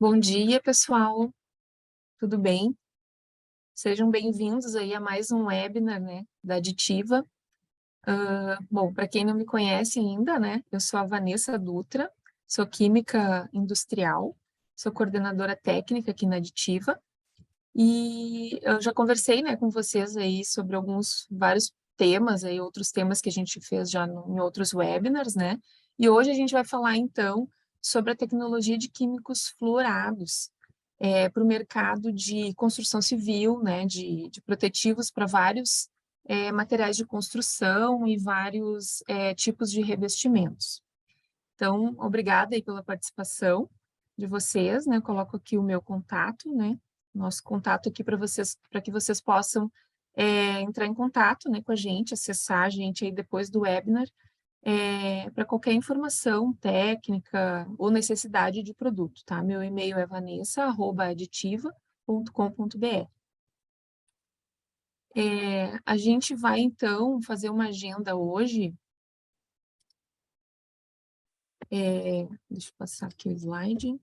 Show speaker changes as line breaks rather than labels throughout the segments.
Bom dia, pessoal. Tudo bem? Sejam bem-vindos aí a mais um webinar, né, da Aditiva. Bom, para quem não me conhece ainda, né, eu sou a Vanessa Dutra, sou química industrial, sou coordenadora técnica aqui na Aditiva e eu já conversei, né, com vocês aí sobre vários temas aí, outros temas que a gente fez já em outros webinars, né? E hoje a gente vai falar então sobre a tecnologia de químicos fluorados para o mercado de construção civil, né, de protetivos para vários materiais de construção e vários tipos de revestimentos. Então, obrigada aí pela participação de vocês, né? Coloco aqui o meu contato, né? Nosso contato aqui para que vocês possam entrar em contato, né, com a gente, acessar a gente aí depois do webinar, para qualquer informação técnica ou necessidade de produto, tá? Meu e-mail é vanessa@aditiva.com.br. A gente vai, então, fazer uma agenda hoje. Deixa eu passar aqui o slide.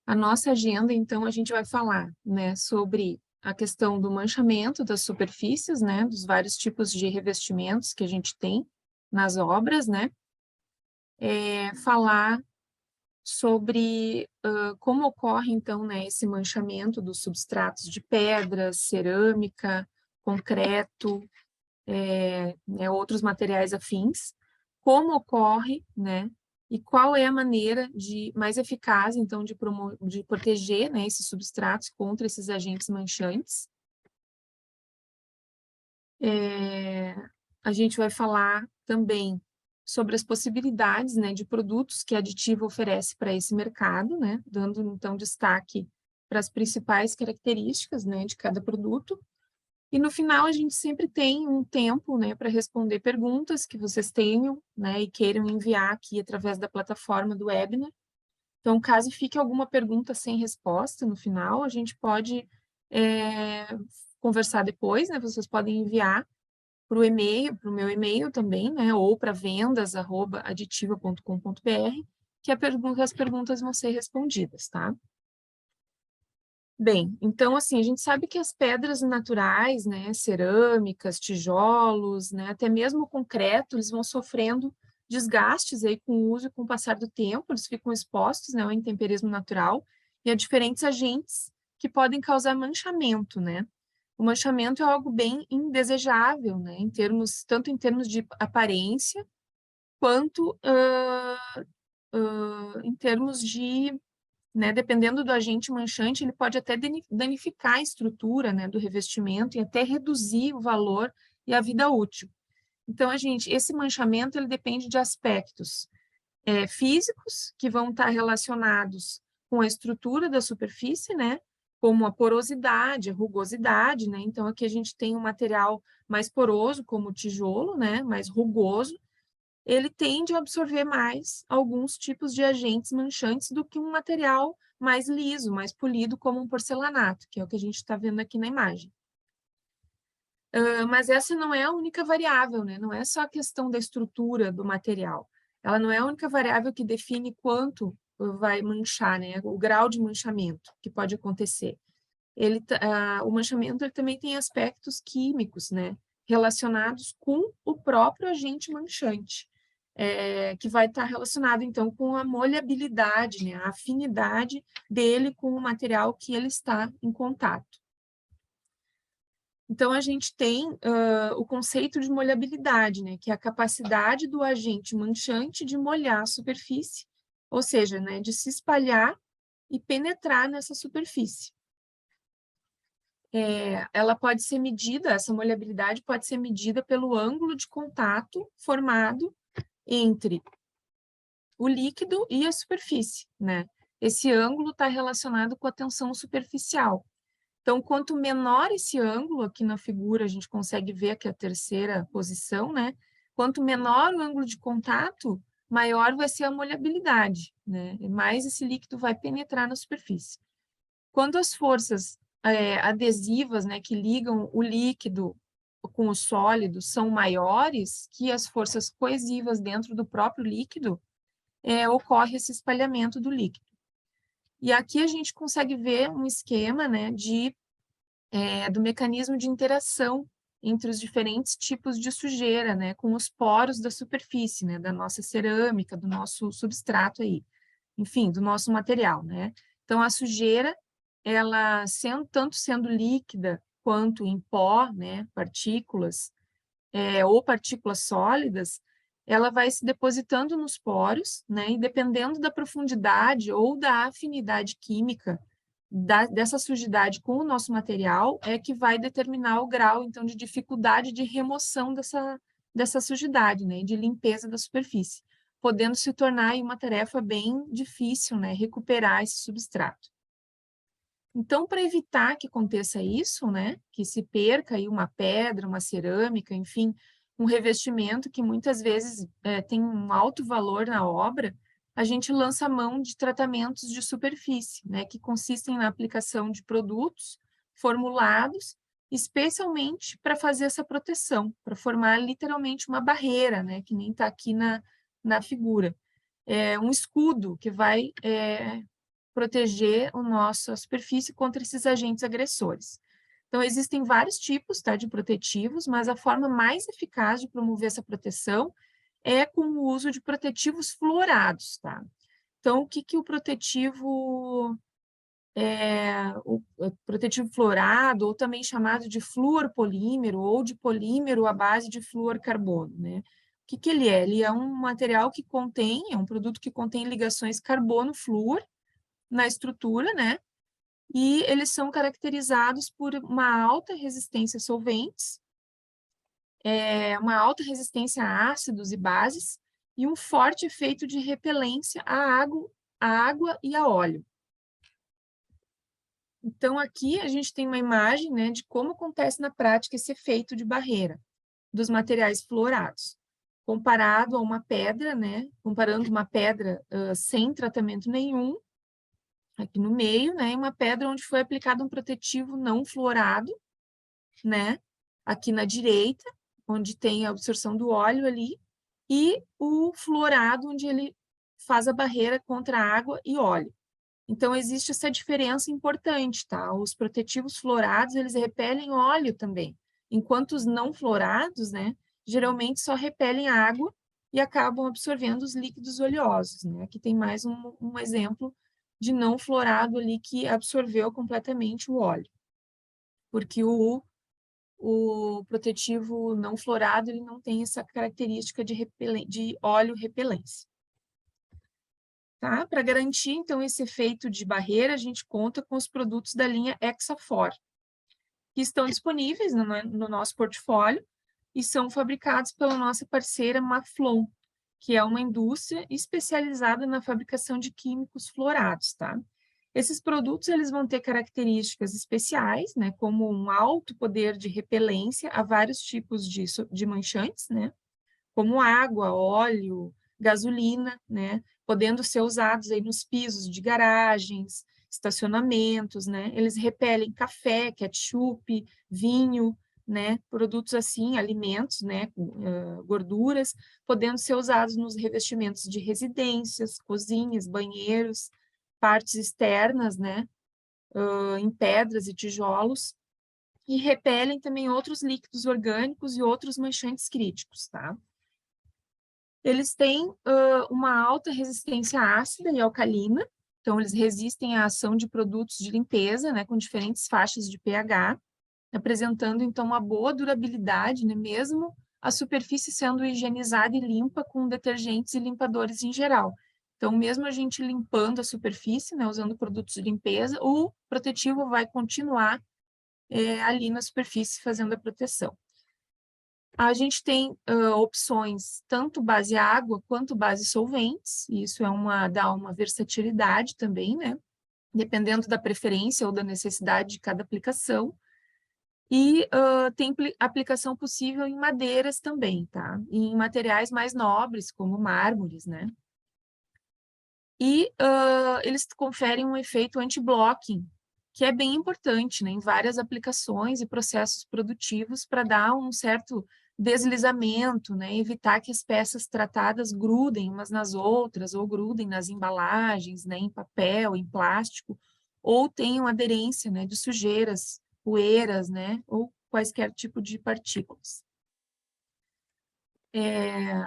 A nossa agenda, então, a gente vai falar, né, sobre a questão do manchamento das superfícies, né, dos vários tipos de revestimentos que a gente tem nas obras, né, falar sobre como ocorre, então, né, esse manchamento dos substratos de pedras, cerâmica, concreto, né, outros materiais afins, como ocorre, né, e qual é a maneira mais eficaz, então, de proteger, né, esses substratos contra esses agentes manchantes. A gente vai falar também sobre as possibilidades, né, de produtos que a Aditiva oferece para esse mercado, né, dando, então, destaque para as principais características, né, de cada produto. E no final a gente sempre tem um tempo, né, para responder perguntas que vocês tenham, né, e queiram enviar aqui através da plataforma do webinar. Então, caso fique alguma pergunta sem resposta no final, a gente pode conversar depois, né? Vocês podem enviar para o e-mail, para o meu e-mail também, né? Ou para vendas@aditiva.com.br, que as perguntas vão ser respondidas, tá? Bem, então, assim, a gente sabe que as pedras naturais, né, cerâmicas, tijolos, né, até mesmo o concreto, eles vão sofrendo desgastes aí com o uso e com o passar do tempo, eles ficam expostos, né, ao intemperismo natural e a diferentes agentes que podem causar manchamento, né? O manchamento é algo bem indesejável, né, tanto em termos de aparência, quanto em termos de, né, dependendo do agente manchante, ele pode até danificar a estrutura, né, do revestimento e até reduzir o valor e a vida útil. Então, esse manchamento, ele depende de aspectos físicos, que vão estar relacionados com a estrutura da superfície, né, como a porosidade, a rugosidade, né, então aqui a gente tem um material mais poroso, como o tijolo, né, mais rugoso, ele tende a absorver mais alguns tipos de agentes manchantes do que um material mais liso, mais polido, como um porcelanato, que é o que a gente está vendo aqui na imagem. Mas essa não é a única variável, né? Não é só a questão da estrutura do material. Ela não é a única variável que define quanto vai manchar, né? O grau de manchamento que pode acontecer. O manchamento ele também tem aspectos químicos, né? Relacionados com o próprio agente manchante. Que vai estar relacionado, então, com a molhabilidade, né, a afinidade dele com o material que ele está em contato. Então, a gente tem o conceito de molhabilidade, né, que é a capacidade do agente manchante de molhar a superfície, ou seja, né, de se espalhar e penetrar nessa superfície. Ela pode ser medida, essa molhabilidade pode ser medida pelo ângulo de contato formado entre o líquido e a superfície, né? Esse ângulo está relacionado com a tensão superficial. Então, quanto menor esse ângulo, aqui na figura a gente consegue ver que é a terceira posição, né? Quanto menor o ângulo de contato, maior vai ser a molhabilidade, né? E mais esse líquido vai penetrar na superfície. Quando as forças adesivas, né, que ligam o líquido com o sólido são maiores que as forças coesivas dentro do próprio líquido, ocorre esse espalhamento do líquido. E aqui a gente consegue ver um esquema, né, do mecanismo de interação entre os diferentes tipos de sujeira, né, com os poros da superfície, né, da nossa cerâmica, do nosso substrato aí, enfim, do nosso material, né. Então, a sujeira, ela tanto sendo líquida quanto em pó, né, partículas, ou partículas sólidas, ela vai se depositando nos poros, né, e dependendo da profundidade ou da afinidade química dessa sujidade com o nosso material, é que vai determinar o grau, então, de dificuldade de remoção dessa sujidade, né, e de limpeza da superfície, podendo se tornar aí uma tarefa bem difícil, né, recuperar esse substrato. Então, para evitar que aconteça isso, né, que se perca aí uma pedra, uma cerâmica, enfim, um revestimento que muitas vezes tem um alto valor na obra, a gente lança mão de tratamentos de superfície, né, que consistem na aplicação de produtos formulados especialmente para fazer essa proteção, para formar literalmente uma barreira, né, que nem está aqui na figura. É um escudo que vai proteger a superfície contra esses agentes agressores. Então, existem vários tipos, tá, de protetivos, mas a forma mais eficaz de promover essa proteção é com o uso de protetivos fluorados, tá? Então, o que o protetivo o protetivo fluorado, ou também chamado de fluorpolímero, ou de polímero à base de fluorcarbono, né? O que ele é? Ele é um material que é um produto que contém ligações carbono-flúor na estrutura, né? E eles são caracterizados por uma alta resistência a solventes, uma alta resistência a ácidos e bases, e um forte efeito de repelência à água e a óleo. Então, aqui a gente tem uma imagem, né, de como acontece na prática esse efeito de barreira dos materiais fluorados, comparado a uma pedra, né, comparando uma pedra sem tratamento nenhum, aqui no meio, né, e uma pedra onde foi aplicado um protetivo não fluorado, né, aqui na direita, onde tem a absorção do óleo ali, e o fluorado, onde ele faz a barreira contra água e óleo. Então, existe essa diferença importante, tá? Os protetivos fluorados, eles repelem óleo também, enquanto os não fluorados, né, geralmente só repelem água e acabam absorvendo os líquidos oleosos, né? Aqui tem mais um exemplo de não fluorado ali que absorveu completamente o óleo, porque o protetivo não fluorado, ele não tem essa característica de óleo repelência. Tá? Para garantir, então, esse efeito de barreira, a gente conta com os produtos da linha Exafor, que estão disponíveis no nosso portfólio e são fabricados pela nossa parceira Maflon, que é uma indústria especializada na fabricação de químicos fluorados, tá? Esses produtos, eles vão ter características especiais, né, como um alto poder de repelência a vários tipos de manchantes, né, como água, óleo, gasolina, né, podendo ser usados aí nos pisos de garagens, estacionamentos, né, eles repelem café, ketchup, vinho, né, produtos assim, alimentos, né, gorduras, podendo ser usados nos revestimentos de residências, cozinhas, banheiros, partes externas, né, em pedras e tijolos, e repelem também outros líquidos orgânicos e outros manchantes críticos, tá? Eles têm uma alta resistência ácida e alcalina, então eles resistem à ação de produtos de limpeza, né, com diferentes faixas de pH, apresentando então uma boa durabilidade, né, mesmo a superfície sendo higienizada e limpa com detergentes e limpadores em geral. Então, mesmo a gente limpando a superfície, né, usando produtos de limpeza, o protetivo vai continuar ali na superfície fazendo a proteção. A gente tem opções tanto base água quanto base solventes, e isso dá uma versatilidade também, né? Dependendo da preferência ou da necessidade de cada aplicação. E tem aplicação possível em madeiras também, tá? E em materiais mais nobres, como mármores, né? E eles conferem um efeito anti-blocking que é bem importante, né, em várias aplicações e processos produtivos para dar um certo deslizamento, né, evitar que as peças tratadas grudem umas nas outras, ou grudem nas embalagens, né, em papel, em plástico, ou tenham aderência, né, de sujeiras, poeiras, né, ou quaisquer tipo de partículas.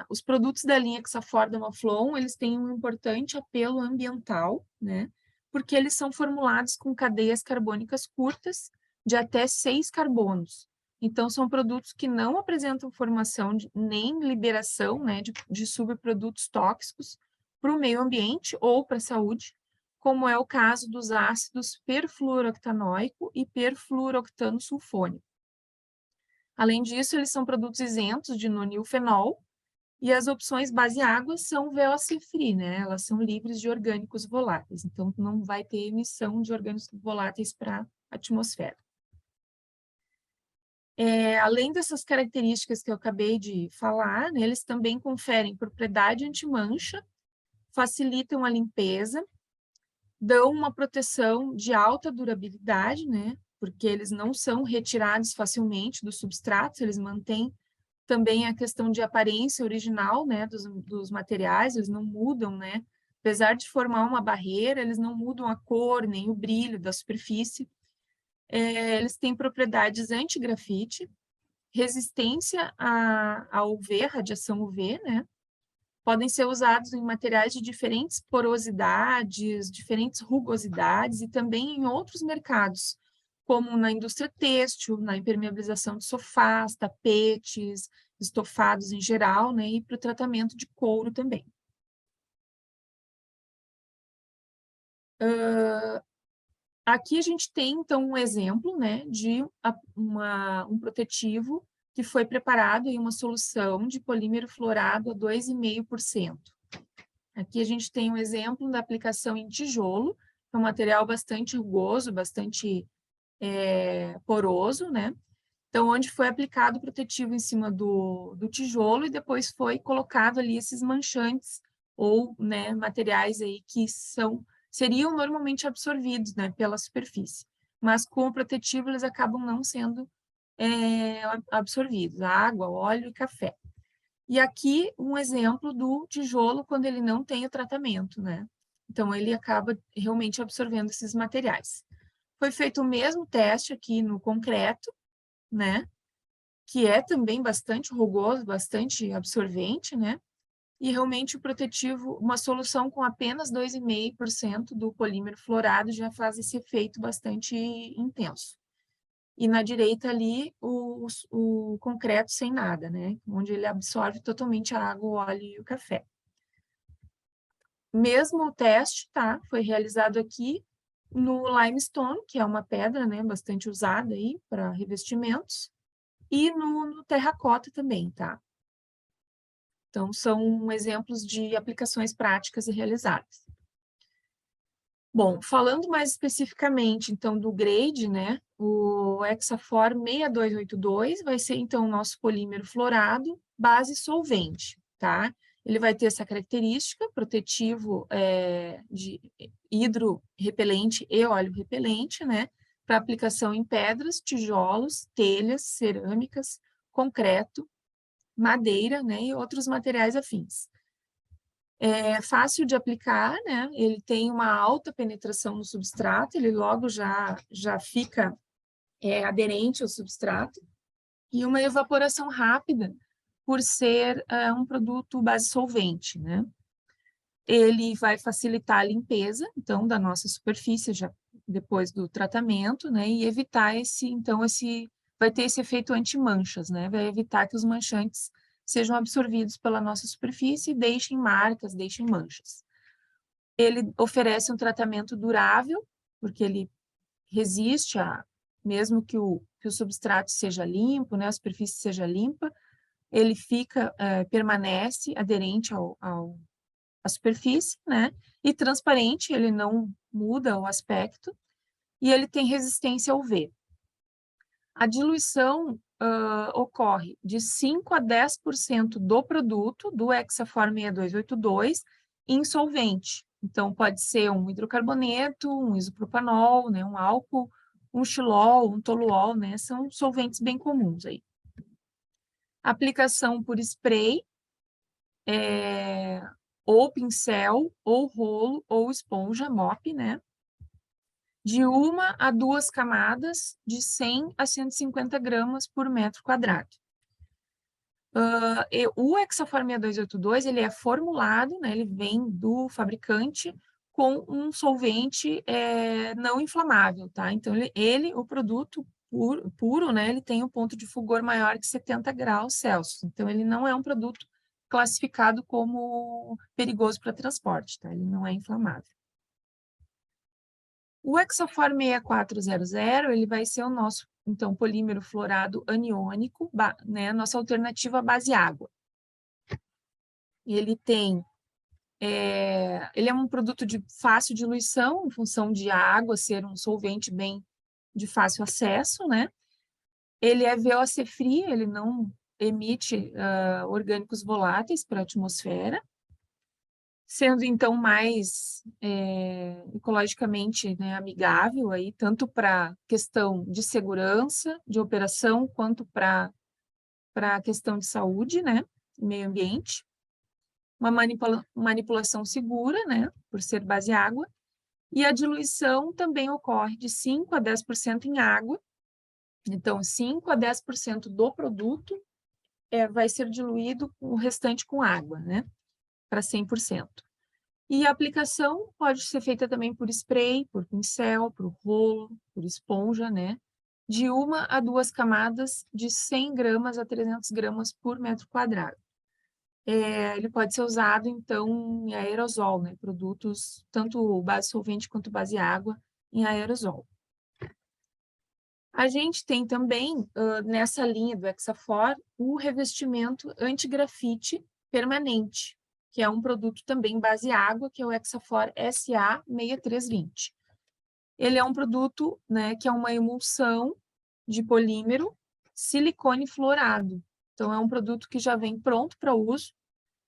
Os produtos da linha Hexafor da Maflon, eles têm um importante apelo ambiental, né? Porque eles são formulados com cadeias carbônicas curtas de até 6 carbonos. Então, são produtos que não apresentam formação nem liberação, né, de subprodutos tóxicos para o meio ambiente ou para a saúde, como é o caso dos ácidos perfluoroctanoico e perfluoroctano sulfônico. Além disso, eles são produtos isentos de nonilfenol, e as opções base água são VOC-free, né? Elas são livres de orgânicos voláteis, então não vai ter emissão de orgânicos voláteis para a atmosfera. Além dessas características que eu acabei de falar, né, eles também conferem propriedade anti-mancha, facilitam a limpeza, dão uma proteção de alta durabilidade, né? Porque eles não são retirados facilmente do substrato, eles mantêm também a questão de aparência original, né, dos materiais, eles não mudam, né? Apesar de formar uma barreira, eles não mudam a cor nem o brilho da superfície. Eles têm propriedades anti-grafite, resistência à UV, radiação UV, né? Podem ser usados em materiais de diferentes porosidades, diferentes rugosidades e também em outros mercados, como na indústria têxtil, na impermeabilização de sofás, tapetes, estofados em geral, né, e para o tratamento de couro também. Aqui a gente tem, então, um exemplo, né, de um protetivo que foi preparado em uma solução de polímero fluorado a 2,5%. Aqui a gente tem um exemplo da aplicação em tijolo, é um material bastante rugoso, bastante poroso, né? Então, onde foi aplicado o protetivo em cima do tijolo e depois foi colocado ali esses manchantes ou, né, materiais aí que seriam normalmente absorvidos, né, pela superfície. Mas com o protetivo eles acabam não sendo absorvidos, água, óleo e café. E aqui um exemplo do tijolo quando ele não tem o tratamento, né? Então, ele acaba realmente absorvendo esses materiais. Foi feito o mesmo teste aqui no concreto, né? Que é também bastante rugoso, bastante absorvente, né? E realmente o protetivo, uma solução com apenas 2,5% do polímero fluorado já faz esse efeito bastante intenso. E na direita ali, o concreto sem nada, né? Onde ele absorve totalmente a água, o óleo e o café. Mesmo o teste, tá? Foi realizado aqui no limestone, que é uma pedra, né? Bastante usada aí para revestimentos. E no terracota também, tá? Então, são exemplos de aplicações práticas e realizadas. Bom, falando mais especificamente, então, do grade, né, o Hexafor 6282 vai ser, então, o nosso polímero fluorado, base solvente, tá? Ele vai ter essa característica, protetivo de hidrorrepelente e óleo repelente, né, para aplicação em pedras, tijolos, telhas, cerâmicas, concreto, madeira, né, e outros materiais afins. É fácil de aplicar, né? Ele tem uma alta penetração no substrato, ele logo já fica aderente ao substrato, e uma evaporação rápida, por ser um produto base solvente, né? Ele vai facilitar a limpeza, então, da nossa superfície, já depois do tratamento, né? E evitar vai ter esse efeito anti-manchas, né? Vai evitar que os manchantes sejam absorvidos pela nossa superfície e deixem marcas, deixem manchas. Ele oferece um tratamento durável, porque ele resiste mesmo que o substrato seja limpo, né, a superfície seja limpa, ele permanece aderente à superfície, né, e transparente, ele não muda o aspecto, e ele tem resistência ao UV. A diluição ocorre de 5 a 10% do produto, do Hexafor 6282, em solvente, Então, pode ser um hidrocarboneto, um isopropanol, né, um álcool, um xilol, um toluol, né, são solventes bem comuns aí. Aplicação por spray, ou pincel, ou rolo, ou esponja, mop, né, de 1 a 2 camadas, de 100 a 150 gramas por metro quadrado. O Hexafor 6282, ele é formulado, né, ele vem do fabricante com um solvente não inflamável, tá? Então, o produto puro, né, ele tem um ponto de fulgor maior que 70 graus Celsius. Então, ele não é um produto classificado como perigoso para transporte, tá? Ele não é inflamável. O Hexafor 6400, ele vai ser o nosso, então, polímero fluorado aniônico, né, nossa alternativa à base água. E ele é um produto de fácil diluição, em função de a água ser um solvente bem de fácil acesso, né? Ele é VOC free, ele não emite orgânicos voláteis para a atmosfera, sendo então mais ecologicamente, né, amigável aí, tanto para questão de segurança, de operação, quanto para a questão de saúde, né, meio ambiente. Uma manipulação segura, né, por ser base água, e a diluição também ocorre de 5 a 10% em água. Então, 5 a 10% do produto vai ser diluído, o restante com água, né, para 100%. E a aplicação pode ser feita também por spray, por pincel, por rolo, por esponja, né, de 1 a 2 camadas, de 100 gramas a 300 gramas por metro quadrado. Ele pode ser usado, então, em aerosol, né? Produtos, tanto base solvente quanto base água, em aerosol. A gente tem também, nessa linha do Hexafor, o revestimento anti-grafite permanente, que é um produto também base água, que é o Hexafor SA 6320. Ele é um produto, né, que é uma emulsão de polímero silicone fluorado. Então, é um produto que já vem pronto para uso.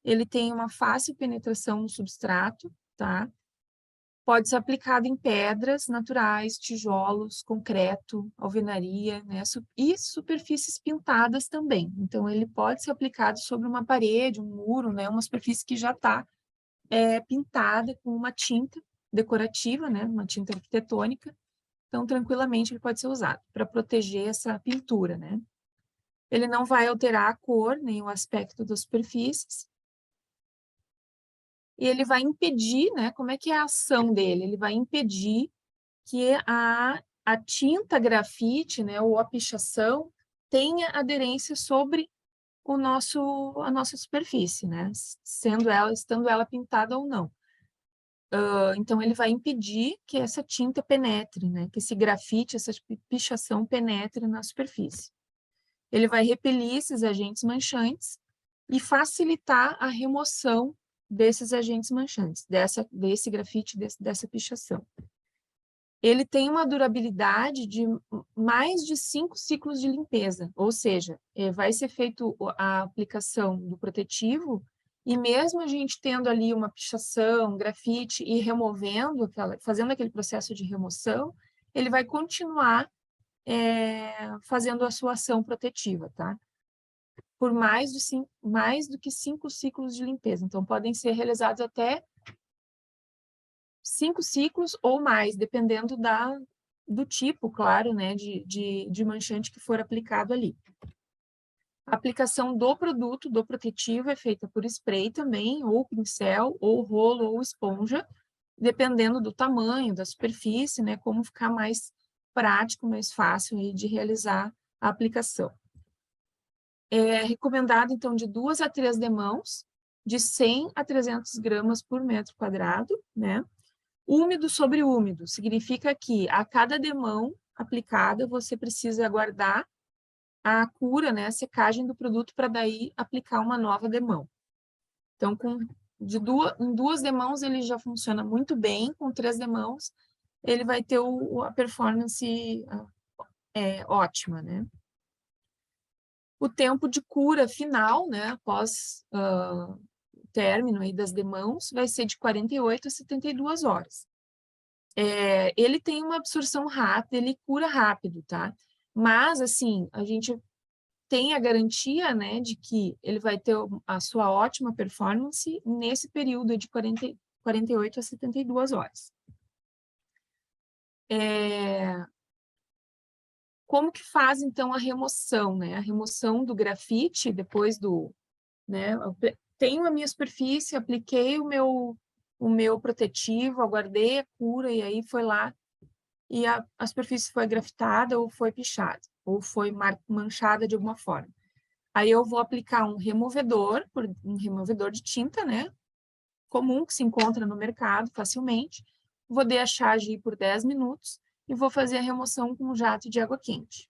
Ele tem uma fácil penetração no substrato, tá? Pode ser aplicado em pedras naturais, tijolos, concreto, alvenaria, né? E superfícies pintadas também. Então, ele pode ser aplicado sobre uma parede, um muro, né? Uma superfície que já está pintada com uma tinta decorativa, né? Uma tinta arquitetônica. Então, tranquilamente, ele pode ser usado para proteger essa pintura, né? Ele não vai alterar a cor nem o aspecto das superfícies. E ele vai impedir, né? Como é que é a ação dele? Ele vai impedir que a tinta grafite, né, ou a pichação, tenha aderência sobre a nossa superfície, né? Estando ela pintada ou não. Então, ele vai impedir que essa tinta penetre, né? Que esse grafite, essa pichação penetre na superfície. Ele vai repelir esses agentes manchantes e facilitar a remoção desses agentes manchantes, desse grafite, dessa pichação. Ele tem uma durabilidade de mais de 5 ciclos de limpeza, ou seja, vai ser feito a aplicação do protetivo e mesmo a gente tendo ali uma pichação, grafite e removendo, fazendo aquele processo de remoção, ele vai continuar fazendo a sua ação protetiva, tá? Por mais do que 5 ciclos de limpeza. Então, podem ser realizados até 5 ciclos ou mais, dependendo do tipo, claro, né, de manchante que for aplicado ali. A aplicação do produto, do protetivo, é feita por spray também, ou pincel, ou rolo, ou esponja, dependendo do tamanho, da superfície, né, como ficar mais prático, mais fácil aí de realizar a aplicação. É recomendado, então, de 2 a 3 demãos, de 100 a 300 gramas por metro quadrado, né? Úmido sobre úmido, significa que a cada demão aplicada, você precisa aguardar a cura, né, a secagem do produto para daí aplicar uma nova demão. Então, em 2 demãos ele já funciona muito bem, com 3 demãos ele vai ter a performance ótima, né? O tempo de cura final, né, após término aí das demãos vai ser de 48 a 72 horas. Ele tem uma absorção rápida, ele cura rápido, tá? Mas, assim, a gente tem a garantia, né, de que ele vai ter a sua ótima performance nesse período de 48 a 72 horas. Como que faz, então, a remoção, né? A remoção do grafite, depois do... né, tenho a minha superfície, apliquei o meu protetivo, aguardei a cura, e aí foi lá, e a superfície foi grafitada, ou foi pichada, ou foi manchada de alguma forma. Aí eu vou aplicar um removedor de tinta, né? Comum, que se encontra no mercado facilmente. Vou deixar agir por 10 minutos e vou fazer a remoção com um jato de água quente.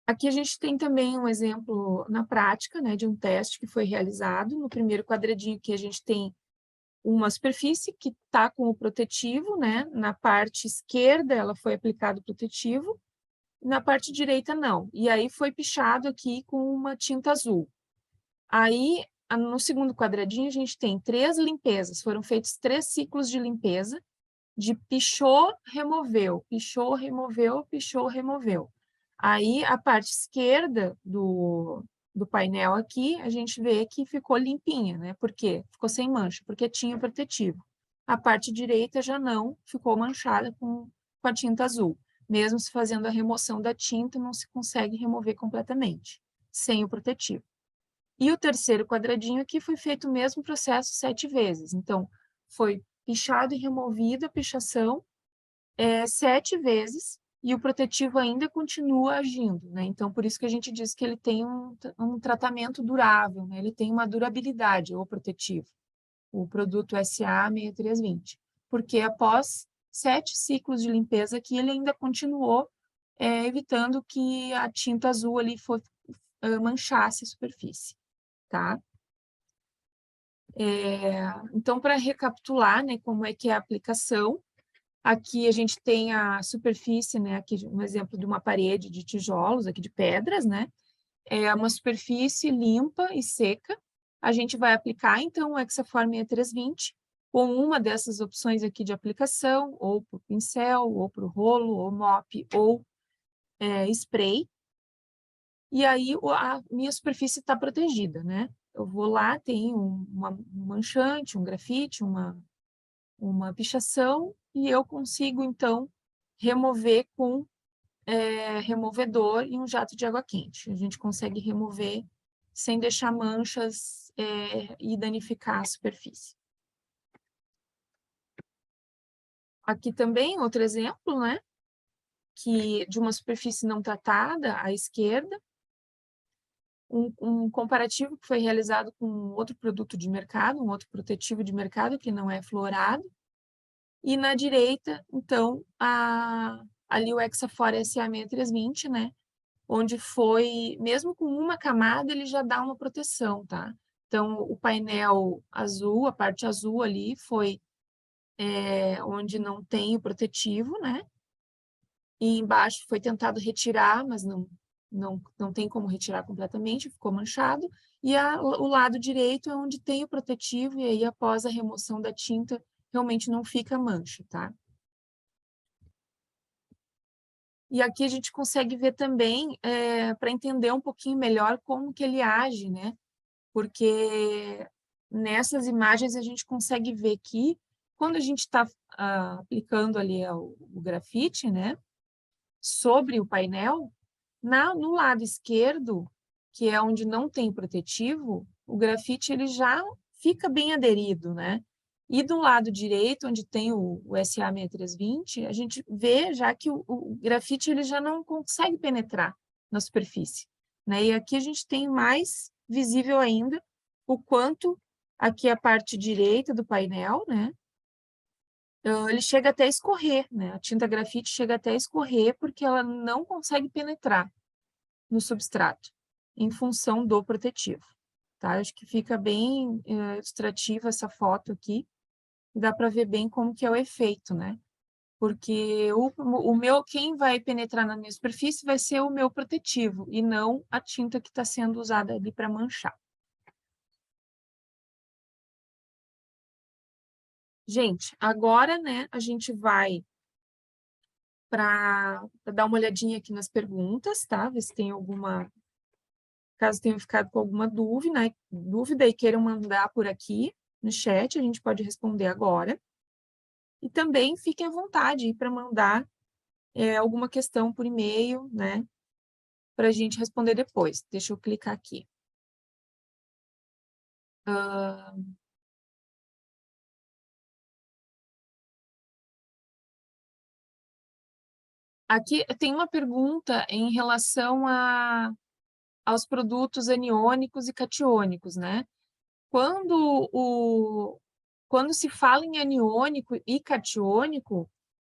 Aqui a gente tem também um exemplo na prática, né, de um teste que foi realizado. No primeiro quadradinho que a gente tem uma superfície que está com o protetivo, né? Na parte esquerda ela foi aplicado o protetivo, na parte direita não. E aí foi pichado aqui com uma tinta azul. Aí, no segundo quadradinho, a gente tem 3 limpezas. Foram feitos 3 ciclos de limpeza, de pichou, removeu, pichou, removeu, pichou, removeu. Aí, a parte esquerda do painel aqui, a gente vê que ficou limpinha, né? Por quê? Ficou sem mancha, porque tinha protetivo. A parte direita já não, ficou manchada com a tinta azul. Mesmo se fazendo a remoção da tinta, não se consegue remover completamente, sem o protetivo. E o terceiro quadradinho aqui foi feito o mesmo processo 7 vezes. Então, foi pichado e removido a pichação 7 vezes, e o protetivo ainda continua agindo, né? Então, por isso que a gente diz que ele tem um tratamento durável, né? Ele tem uma durabilidade, o protetivo, o produto SA6320, porque após 7 ciclos de limpeza aqui, ele ainda continuou evitando que a tinta azul ali manchasse a superfície, tá? Então, para recapitular, né, como é que é a aplicação, aqui a gente tem a superfície, né, aqui um exemplo de uma parede de tijolos, aqui de pedras, né, é uma superfície limpa e seca. A gente vai aplicar, então, o Hexaform E320 com uma dessas opções aqui de aplicação, ou para o pincel, ou para o rolo, ou mop, ou spray. E aí a minha superfície está protegida, né? Eu vou lá, tem um manchante, um grafite, uma pichação, e eu consigo, então, remover com removedor e um jato de água quente. A gente consegue remover sem deixar manchas e danificar a superfície. Aqui também outro exemplo, né? De uma superfície não tratada à esquerda, um comparativo que foi realizado com outro produto de mercado, um outro protetivo de mercado que não é fluorado. E na direita, então, ali o Hexafor SA6320, né? Onde foi, mesmo com uma camada, ele já dá uma proteção, tá? Então, o painel azul, a parte azul ali, foi onde não tem o protetivo, né? E embaixo foi tentado retirar, mas não tem como retirar completamente, ficou manchado. E o lado direito é onde tem o protetivo, e aí após a remoção da tinta, realmente não fica mancha, tá? E aqui a gente consegue ver também, para entender um pouquinho melhor como que ele age, né? Porque nessas imagens a gente consegue ver que quando a gente está aplicando ali o grafite, né? Sobre o painel, no lado esquerdo, que é onde não tem protetivo, o grafite ele já fica bem aderido, né? E do lado direito, onde tem o SA6320, a gente vê já que o grafite ele já não consegue penetrar na superfície, né? E aqui a gente tem mais visível ainda o quanto aqui a parte direita do painel, né? Ele chega até a escorrer, né? A tinta grafite chega até a escorrer porque ela não consegue penetrar no substrato, em função do protetivo, tá? Acho que fica bem ilustrativa essa foto aqui, dá para ver bem como que é o efeito, né? Porque quem vai penetrar na minha superfície vai ser o meu protetivo, e não a tinta que está sendo usada ali para manchar. Gente, agora, né, a gente vai para dar uma olhadinha aqui nas perguntas, tá? Ver se tem alguma, caso tenham ficado com alguma dúvida e queiram mandar por aqui no chat, a gente pode responder agora. E também fiquem à vontade para mandar alguma questão por e-mail, né? Para a gente responder depois. Deixa eu clicar aqui. Aqui tem uma pergunta em relação aos produtos aniônicos e catiônicos, né? Quando, quando se fala em aniônico e catiônico,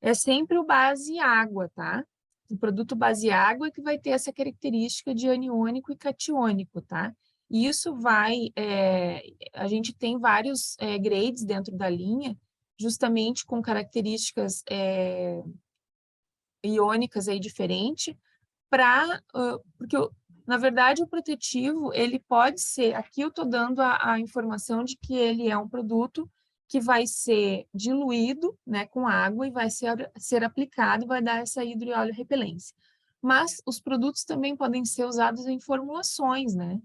é sempre o base água, tá? O produto base água é que vai ter essa característica de aniônico e catiônico, tá? E isso a gente tem vários grades dentro da linha, justamente com características iônicas aí diferente, porque na verdade o protetivo ele pode ser, aqui eu estou dando a informação de que ele é um produto que vai ser diluído, né, com água e vai ser aplicado e vai dar essa hidroóleo repelência. Mas os produtos também podem ser usados em formulações, né,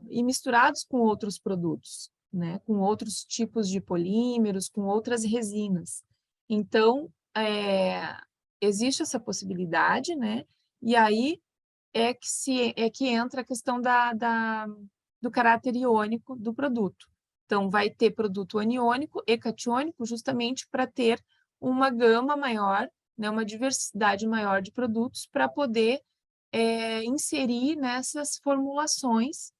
e misturados com outros produtos, né, com outros tipos de polímeros, com outras resinas. Então, existe essa possibilidade, né? E aí é que entra a questão do caráter iônico do produto. Então, vai ter produto aniônico e catiônico justamente para ter uma gama maior, né, uma diversidade maior de produtos para poder inserir nessas formulações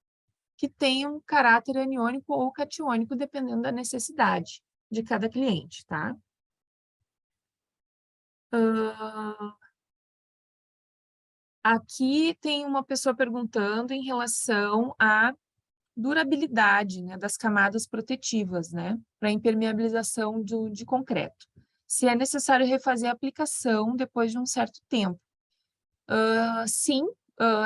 que tenham caráter aniônico ou catiônico, dependendo da necessidade de cada cliente, tá? Aqui tem uma pessoa perguntando em relação à durabilidade, né, das camadas protetivas, né, para impermeabilização de concreto. Se é necessário refazer a aplicação depois de um certo tempo. Sim,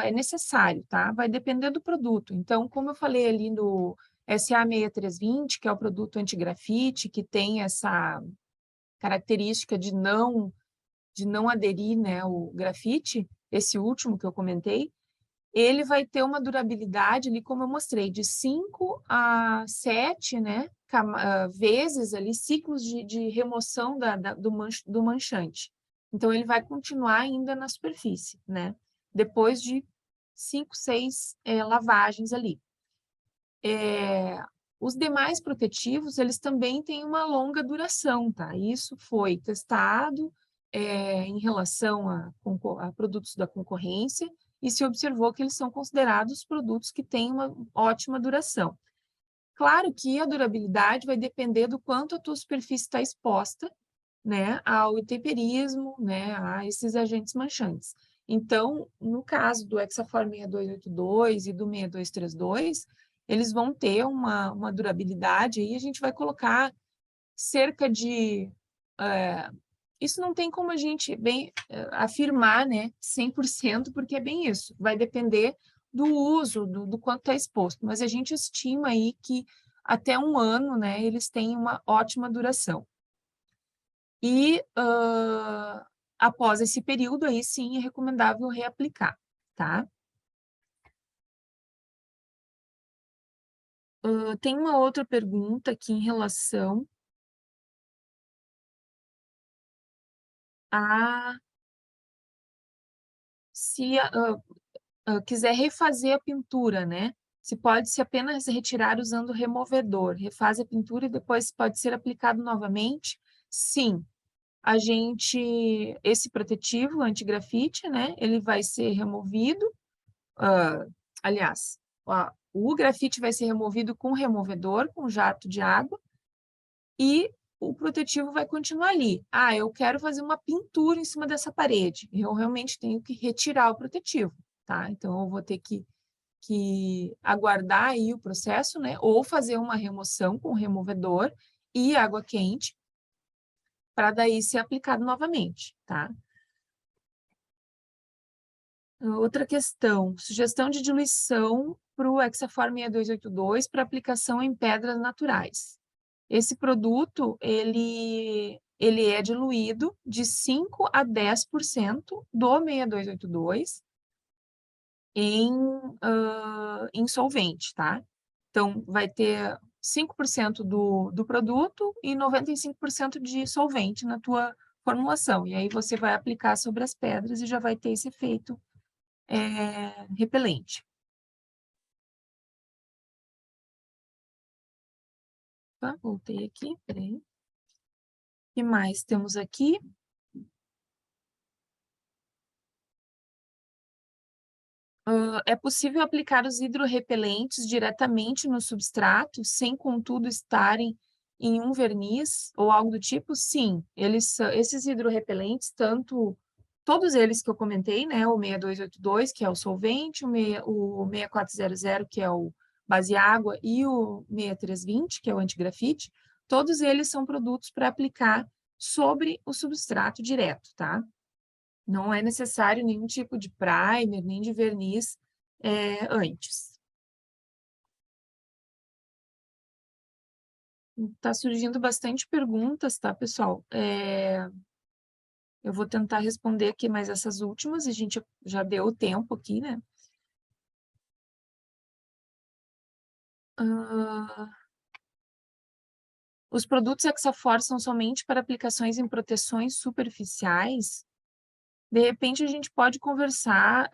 é necessário, tá? Vai depender do produto. Então, como eu falei ali no SA6320, que é o produto anti-grafite, que tem essa característica de não aderir, né, o grafite, esse último que eu comentei, ele vai ter uma durabilidade ali, como eu mostrei, de 5 a 7, né, vezes ali, ciclos de remoção do manchante. Então, ele vai continuar ainda na superfície, né, depois de 5, 6 lavagens ali. Os demais protetivos, eles também têm uma longa duração, tá? Isso foi testado em relação a produtos da concorrência e se observou que eles são considerados produtos que têm uma ótima duração. Claro que a durabilidade vai depender do quanto a tua superfície está exposta, né, ao intemperismo, né, a esses agentes manchantes. Então, no caso do Hexafor 6282 e do 6232, eles vão ter uma durabilidade e a gente vai colocar cerca de... isso não tem como a gente bem afirmar, né, 100%, porque é bem isso. Vai depender do uso, do quanto está exposto. Mas a gente estima aí que até um ano, né, eles têm uma ótima duração. E após esse período, aí sim é recomendável reaplicar, tá? Tem uma outra pergunta aqui em relação a se quiser refazer a pintura, né? Se pode-se apenas retirar usando o removedor, refaz a pintura e depois pode ser aplicado novamente? Sim, esse protetivo anti-grafite, né? Ele vai ser removido, aliás, o grafite vai ser removido com removedor, com jato de água, e o protetivo vai continuar ali. Ah, eu quero fazer uma pintura em cima dessa parede. Eu realmente tenho que retirar o protetivo, tá? Então, eu vou ter que aguardar aí o processo, né? Ou fazer uma remoção com removedor e água quente, para daí ser aplicado novamente, tá? Outra questão, sugestão de diluição para o Hexafor 6282 para aplicação em pedras naturais. Esse produto, ele é diluído de 5 a 10% do 6282 em solvente, tá? Então, vai ter 5% do produto e 95% de solvente na tua formulação. E aí você vai aplicar sobre as pedras e já vai ter esse efeito repelente. Tá? Voltei aqui, peraí. O que mais temos aqui? É possível aplicar os hidrorrepelentes diretamente no substrato, sem, contudo, estarem em um verniz ou algo do tipo? Sim, esses hidrorrepelentes, todos eles que eu comentei, né, o 6282, que é o solvente, o 6400, que é o base água, e o 6320, que é o antigrafite, todos eles são produtos para aplicar sobre o substrato direto, tá? Não é necessário nenhum tipo de primer, nem de verniz antes. Tá surgindo bastante perguntas, tá, pessoal? Eu vou tentar responder aqui mais essas últimas, a gente já deu o tempo aqui, né? Os produtos Hexafor são somente para aplicações em proteções superficiais? De repente, a gente pode conversar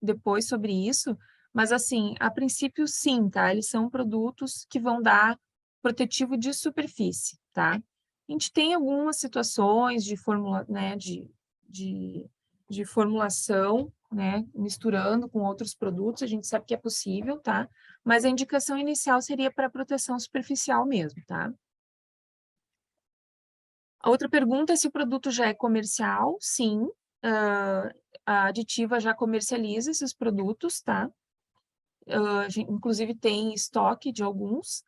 depois sobre isso, mas assim, a princípio sim, tá? Eles são produtos que vão dar protetivo de superfície, tá? A gente tem algumas situações de de formulação, né, misturando com outros produtos, a gente sabe que é possível, tá? Mas a indicação inicial seria para proteção superficial mesmo, tá? A outra pergunta é se o produto já é comercial. Sim, a Aditiva já comercializa esses produtos, tá? A gente, inclusive, tem estoque de alguns.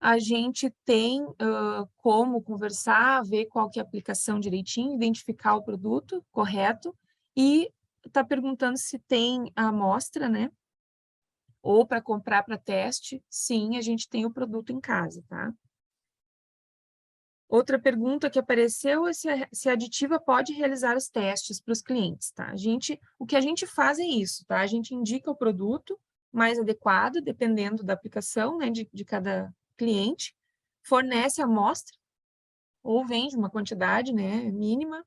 A gente tem como conversar, ver qual que é a aplicação direitinho, identificar o produto correto e está perguntando se tem a amostra, né? Ou para comprar para teste. Sim, a gente tem o produto em casa, tá? Outra pergunta que apareceu é se a Aditiva pode realizar os testes para os clientes, tá? O que a gente faz é isso, tá? A gente indica o produto mais adequado, dependendo da aplicação, né, de cada cliente, fornece a amostra ou vende uma quantidade, né, mínima,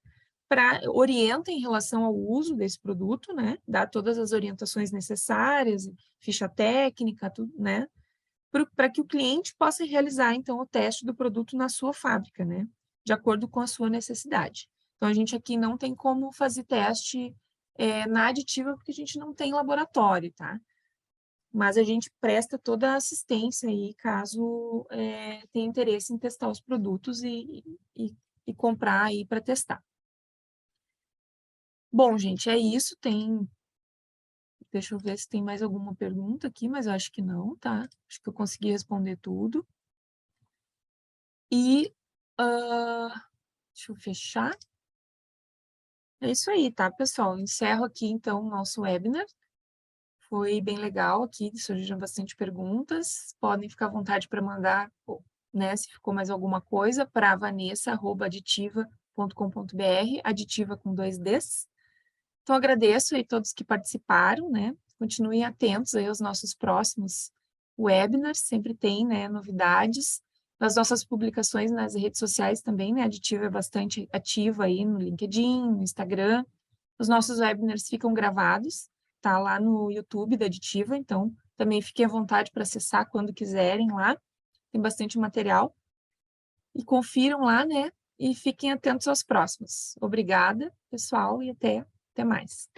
orienta em relação ao uso desse produto, né? Dá todas as orientações necessárias, ficha técnica, tudo, né? Para que o cliente possa realizar, então, o teste do produto na sua fábrica, né? De acordo com a sua necessidade. Então, a gente aqui não tem como fazer teste na Aditiva, porque a gente não tem laboratório, tá? Mas a gente presta toda a assistência aí, caso tenha interesse em testar os produtos e comprar aí para testar. Bom, gente, é isso. Deixa eu ver se tem mais alguma pergunta aqui, mas eu acho que não, tá? Acho que eu consegui responder tudo. E deixa eu fechar. É isso aí, tá, pessoal? Encerro aqui, então, o nosso webinar. Foi bem legal aqui, surgiram bastante perguntas. Podem ficar à vontade para mandar, né, se ficou mais alguma coisa, para vanessa@aditiva.com.br, aditiva com 2 Ds. Então, agradeço aí todos que participaram, né? Continuem atentos aí aos nossos próximos webinars, sempre tem, né, novidades. Nas nossas publicações nas redes sociais também, né? A Aditiva é bastante ativa aí no LinkedIn, no Instagram. Os nossos webinars ficam gravados, tá lá no YouTube da Aditiva, então também fiquem à vontade para acessar quando quiserem lá. Tem bastante material. E confiram lá, né? E fiquem atentos aos próximos. Obrigada, pessoal, e até mais.